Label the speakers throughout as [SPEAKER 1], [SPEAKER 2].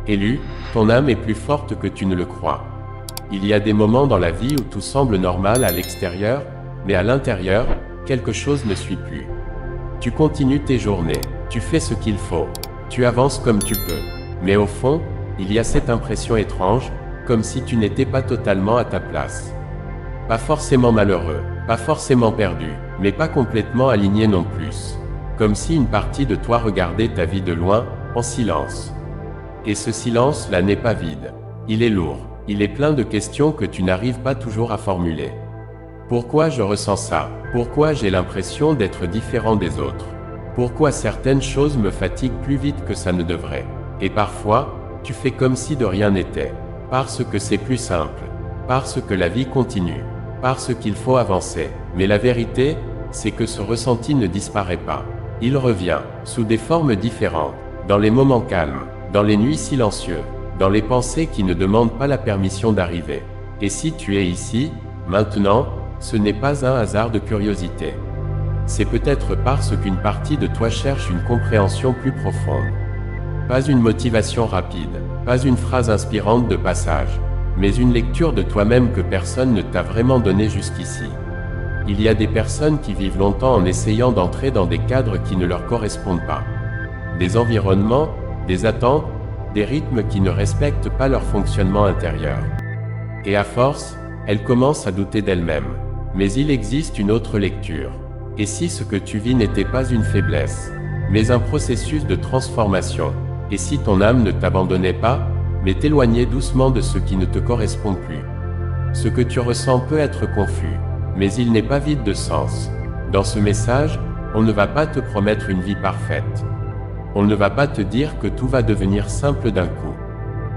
[SPEAKER 1] Élu, ton âme est plus forte que tu ne le crois. Il y a des moments dans la vie où tout semble normal à l'extérieur, mais à l'intérieur, quelque chose ne suit plus. Tu continues tes journées, tu fais ce qu'il faut, tu avances comme tu peux. Mais au fond, il y a cette impression étrange, comme si tu n'étais pas totalement à ta place. Pas forcément malheureux, pas forcément perdu, mais pas complètement aligné non plus. Comme si une partie de toi regardait ta vie de loin, en silence. Et ce silence-là n'est pas vide. Il est lourd, il est plein de questions que tu n'arrives pas toujours à formuler. Pourquoi je ressens ça? Pourquoi j'ai l'impression d'être différent des autres? Pourquoi certaines choses me fatiguent plus vite que ça ne devrait? Et parfois, tu fais comme si de rien n'était. Parce que c'est plus simple. Parce que la vie continue. Parce qu'il faut avancer. Mais la vérité, c'est que ce ressenti ne disparaît pas. Il revient, sous des formes différentes, dans les moments calmes, dans les nuits silencieuses, dans les pensées qui ne demandent pas la permission d'arriver. Et si tu es ici, maintenant, ce n'est pas un hasard de curiosité. C'est peut-être parce qu'une partie de toi cherche une compréhension plus profonde. Pas une motivation rapide, pas une phrase inspirante de passage, mais une lecture de toi-même que personne ne t'a vraiment donnée jusqu'ici. Il y a des personnes qui vivent longtemps en essayant d'entrer dans des cadres qui ne leur correspondent pas. Des environnements, des attentes, des rythmes qui ne respectent pas leur fonctionnement intérieur. Et à force, elles commencent à douter d'elles-mêmes. Mais il existe une autre lecture. Et si ce que tu vis n'était pas une faiblesse, mais un processus de transformation? Et si ton âme ne t'abandonnait pas, mais t'éloignait doucement de ce qui ne te correspond plus? Ce que tu ressens peut être confus, mais il n'est pas vide de sens. Dans ce message, on ne va pas te promettre une vie parfaite. On ne va pas te dire que tout va devenir simple d'un coup.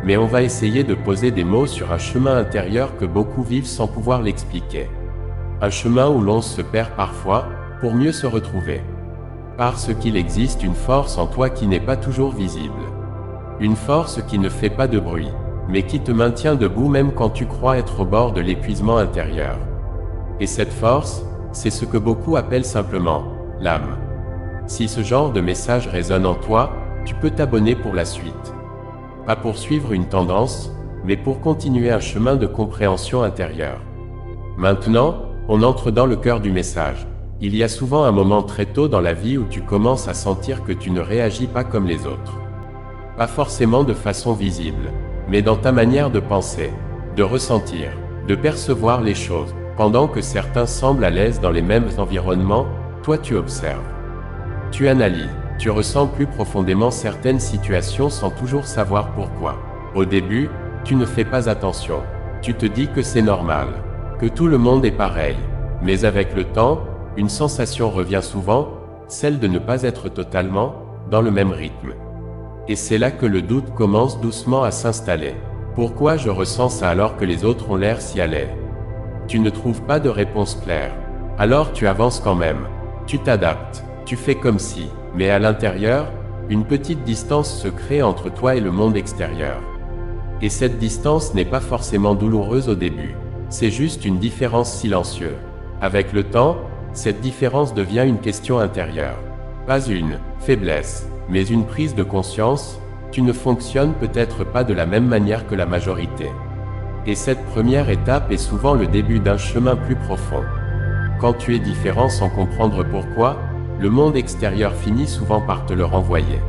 [SPEAKER 1] Mais on va essayer de poser des mots sur un chemin intérieur que beaucoup vivent sans pouvoir l'expliquer. Un chemin où l'on se perd parfois, pour mieux se retrouver. Parce qu'il existe une force en toi qui n'est pas toujours visible. Une force qui ne fait pas de bruit, mais qui te maintient debout même quand tu crois être au bord de l'épuisement intérieur. Et cette force, c'est ce que beaucoup appellent simplement l'âme. Si ce genre de message résonne en toi, tu peux t'abonner pour la suite. Pas pour suivre une tendance, mais pour continuer un chemin de compréhension intérieure. Maintenant, on entre dans le cœur du message. Il y a souvent un moment très tôt dans la vie où tu commences à sentir que tu ne réagis pas comme les autres. Pas forcément de façon visible, mais dans ta manière de penser, de ressentir, de percevoir les choses. Pendant que certains semblent à l'aise dans les mêmes environnements, toi tu observes. Tu analyses, tu ressens plus profondément certaines situations sans toujours savoir pourquoi. Au début, tu ne fais pas attention. Tu te dis que c'est normal, que tout le monde est pareil. Mais avec le temps, une sensation revient souvent, celle de ne pas être totalement dans le même rythme. Et c'est là que le doute commence doucement à s'installer. Pourquoi je ressens ça alors que les autres ont l'air s'y aller? Tu ne trouves pas de réponse claire. Alors tu avances quand même. Tu t'adaptes. Tu fais comme si, mais à l'intérieur, une petite distance se crée entre toi et le monde extérieur. Et cette distance n'est pas forcément douloureuse au début. C'est juste une différence silencieuse. Avec le temps, cette différence devient une question intérieure. Pas une faiblesse, mais une prise de conscience. Tu ne fonctionnes peut-être pas de la même manière que la majorité. Et cette première étape est souvent le début d'un chemin plus profond. Quand tu es différent sans comprendre pourquoi, le monde extérieur finit souvent par te le renvoyer.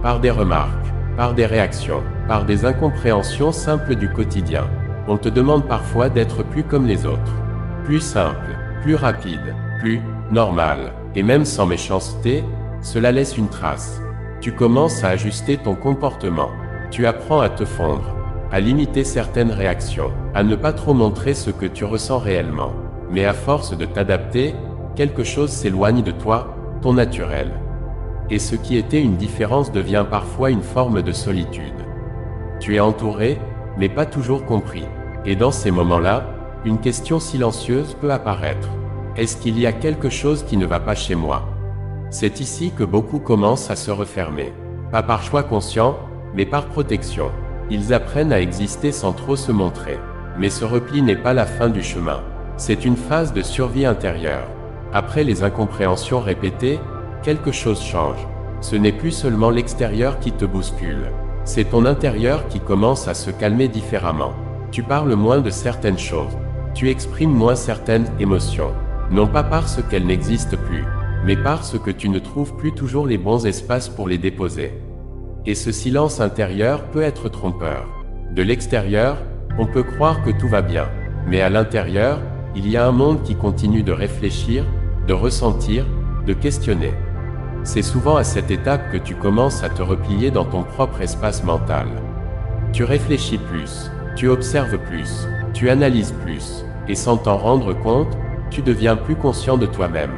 [SPEAKER 1] Par des remarques, par des réactions, par des incompréhensions simples du quotidien. On te demande parfois d'être plus comme les autres. Plus simple, plus rapide, plus normal. Et même sans méchanceté, cela laisse une trace. Tu commences à ajuster ton comportement. Tu apprends à te fondre, à limiter certaines réactions, à ne pas trop montrer ce que tu ressens réellement. Mais à force de t'adapter, quelque chose s'éloigne de toi, ton naturel. Et ce qui était une différence devient parfois une forme de solitude. Tu es entouré, mais pas toujours compris. Et dans ces moments-là, une question silencieuse peut apparaître. Est-ce qu'il y a quelque chose qui ne va pas chez moi? C'est ici que beaucoup commencent à se refermer. Pas par choix conscient, mais par protection. Ils apprennent à exister sans trop se montrer. Mais ce repli n'est pas la fin du chemin. C'est une phase de survie intérieure. Après les incompréhensions répétées, quelque chose change. Ce n'est plus seulement l'extérieur qui te bouscule. C'est ton intérieur qui commence à se calmer différemment. Tu parles moins de certaines choses. Tu exprimes moins certaines émotions. Non pas parce qu'elles n'existent plus, mais parce que tu ne trouves plus toujours les bons espaces pour les déposer. Et ce silence intérieur peut être trompeur. De l'extérieur, on peut croire que tout va bien. Mais à l'intérieur, il y a un monde qui continue de réfléchir, de ressentir, de questionner. C'est souvent à cette étape que tu commences à te replier dans ton propre espace mental. Tu réfléchis plus, tu observes plus, tu analyses plus, et sans t'en rendre compte, tu deviens plus conscient de toi-même.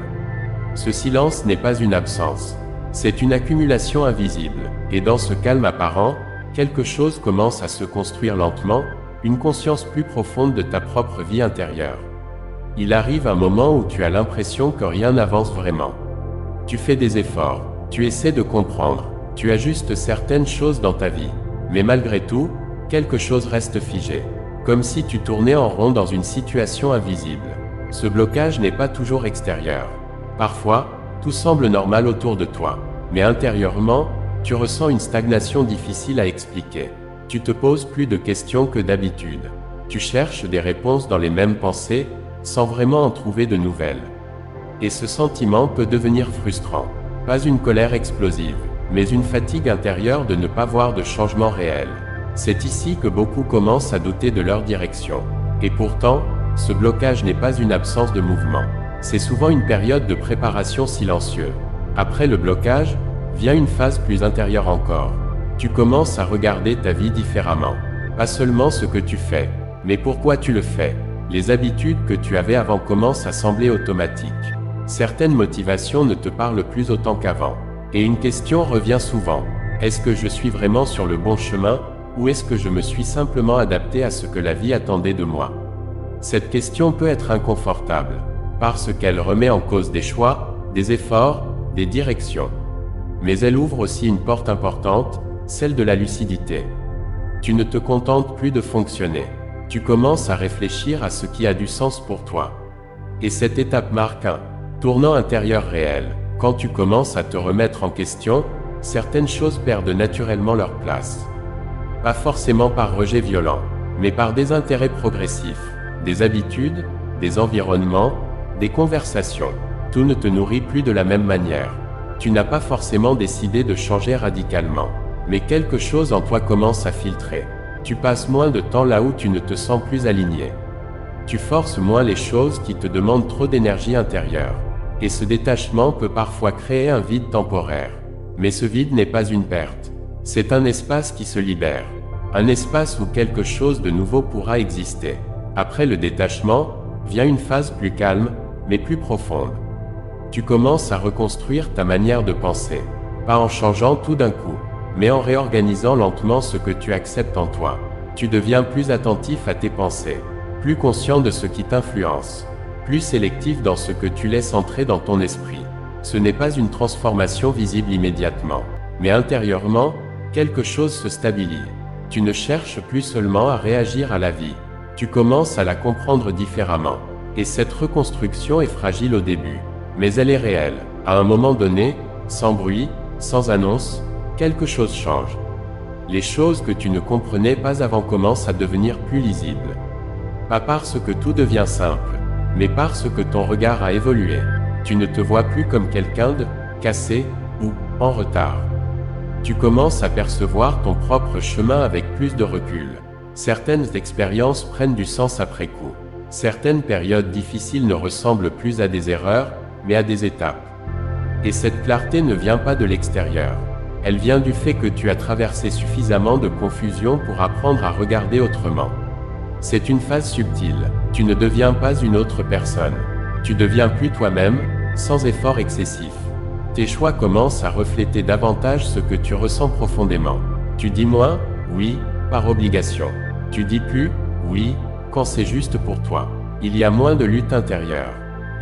[SPEAKER 1] Ce silence n'est pas une absence, c'est une accumulation invisible, et dans ce calme apparent, quelque chose commence à se construire lentement, une conscience plus profonde de ta propre vie intérieure. Il arrive un moment où tu as l'impression que rien n'avance vraiment. Tu fais des efforts, tu essaies de comprendre, tu ajustes certaines choses dans ta vie, mais malgré tout, quelque chose reste figé, comme si tu tournais en rond dans une situation invisible. Ce blocage n'est pas toujours extérieur. Parfois, tout semble normal autour de toi, mais intérieurement, tu ressens une stagnation difficile à expliquer. Tu te poses plus de questions que d'habitude. Tu cherches des réponses dans les mêmes pensées, sans vraiment en trouver de nouvelles. Et ce sentiment peut devenir frustrant. Pas une colère explosive, mais une fatigue intérieure de ne pas voir de changement réel. C'est ici que beaucoup commencent à douter de leur direction. Et pourtant, ce blocage n'est pas une absence de mouvement. C'est souvent une période de préparation silencieuse. Après le blocage, vient une phase plus intérieure encore. Tu commences à regarder ta vie différemment. Pas seulement ce que tu fais, mais pourquoi tu le fais. Les habitudes que tu avais avant commencent à sembler automatiques. Certaines motivations ne te parlent plus autant qu'avant. Et une question revient souvent. Est-ce que je suis vraiment sur le bon chemin, ou est-ce que je me suis simplement adapté à ce que la vie attendait de moi? Cette question peut être inconfortable, parce qu'elle remet en cause des choix, des efforts, des directions. Mais elle ouvre aussi une porte importante, celle de la lucidité. Tu ne te contentes plus de fonctionner. Tu commences à réfléchir à ce qui a du sens pour toi. Et cette étape marque un tournant intérieur réel. Quand tu commences à te remettre en question, certaines choses perdent naturellement leur place. Pas forcément par rejet violent, mais par des intérêts progressifs, des habitudes, des environnements, des conversations. Tout ne te nourrit plus de la même manière. Tu n'as pas forcément décidé de changer radicalement, mais quelque chose en toi commence à filtrer. Tu passes moins de temps là où tu ne te sens plus aligné. Tu forces moins les choses qui te demandent trop d'énergie intérieure. Et ce détachement peut parfois créer un vide temporaire. Mais ce vide n'est pas une perte. C'est un espace qui se libère. Un espace où quelque chose de nouveau pourra exister. Après le détachement, vient une phase plus calme, mais plus profonde. Tu commences à reconstruire ta manière de penser. Pas en changeant tout d'un coup, mais en réorganisant lentement ce que tu acceptes en toi. Tu deviens plus attentif à tes pensées, plus conscient de ce qui t'influence, plus sélectif dans ce que tu laisses entrer dans ton esprit. Ce n'est pas une transformation visible immédiatement, mais intérieurement, quelque chose se stabilise. Tu ne cherches plus seulement à réagir à la vie, tu commences à la comprendre différemment. Et cette reconstruction est fragile au début, mais elle est réelle. À un moment donné, sans bruit, sans annonce, quelque chose change. Les choses que tu ne comprenais pas avant commencent à devenir plus lisibles. Pas parce que tout devient simple, mais parce que ton regard a évolué. Tu ne te vois plus comme quelqu'un de cassé ou en retard. Tu commences à percevoir ton propre chemin avec plus de recul. Certaines expériences prennent du sens après coup. Certaines périodes difficiles ne ressemblent plus à des erreurs, mais à des étapes. Et cette clarté ne vient pas de l'extérieur. Elle vient du fait que tu as traversé suffisamment de confusion pour apprendre à regarder autrement. C'est une phase subtile. Tu ne deviens pas une autre personne. Tu deviens plus toi-même, sans effort excessif. Tes choix commencent à refléter davantage ce que tu ressens profondément. Tu dis moins, oui, par obligation. Tu dis plus, oui, quand c'est juste pour toi. Il y a moins de lutte intérieure.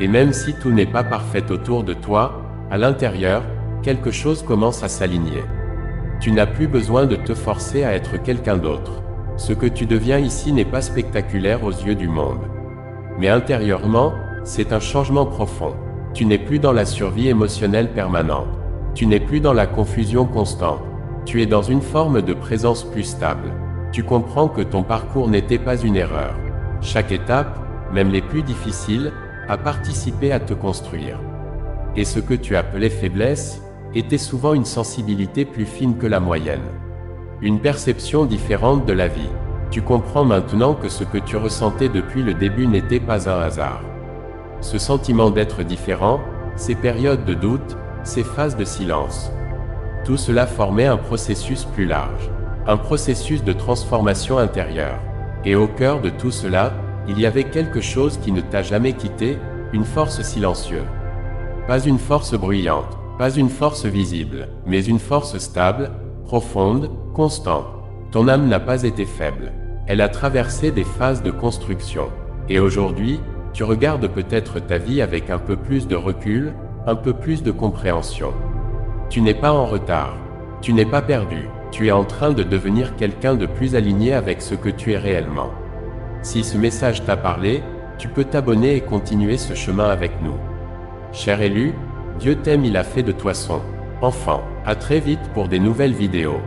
[SPEAKER 1] Et même si tout n'est pas parfait autour de toi, à l'intérieur, quelque chose commence à s'aligner. Tu n'as plus besoin de te forcer à être quelqu'un d'autre. Ce que tu deviens ici n'est pas spectaculaire aux yeux du monde. Mais intérieurement, c'est un changement profond. Tu n'es plus dans la survie émotionnelle permanente. Tu n'es plus dans la confusion constante. Tu es dans une forme de présence plus stable. Tu comprends que ton parcours n'était pas une erreur. Chaque étape, même les plus difficiles, a participé à te construire. Et ce que tu appelais faiblesse, était souvent une sensibilité plus fine que la moyenne. Une perception différente de la vie. Tu comprends maintenant que ce que tu ressentais depuis le début n'était pas un hasard. Ce sentiment d'être différent, ces périodes de doute, ces phases de silence. Tout cela formait un processus plus large. Un processus de transformation intérieure. Et au cœur de tout cela, il y avait quelque chose qui ne t'a jamais quitté, une force silencieuse. Pas une force bruyante, pas une force visible, mais une force stable, profonde, constante. Ton âme n'a pas été faible. Elle a traversé des phases de construction. Et aujourd'hui, tu regardes peut-être ta vie avec un peu plus de recul, un peu plus de compréhension. Tu n'es pas en retard. Tu n'es pas perdu. Tu es en train de devenir quelqu'un de plus aligné avec ce que tu es réellement. Si ce message t'a parlé, tu peux t'abonner et continuer ce chemin avec nous. Cher élu, Dieu t'aime, il a fait de toi son enfant. À très vite pour des nouvelles vidéos.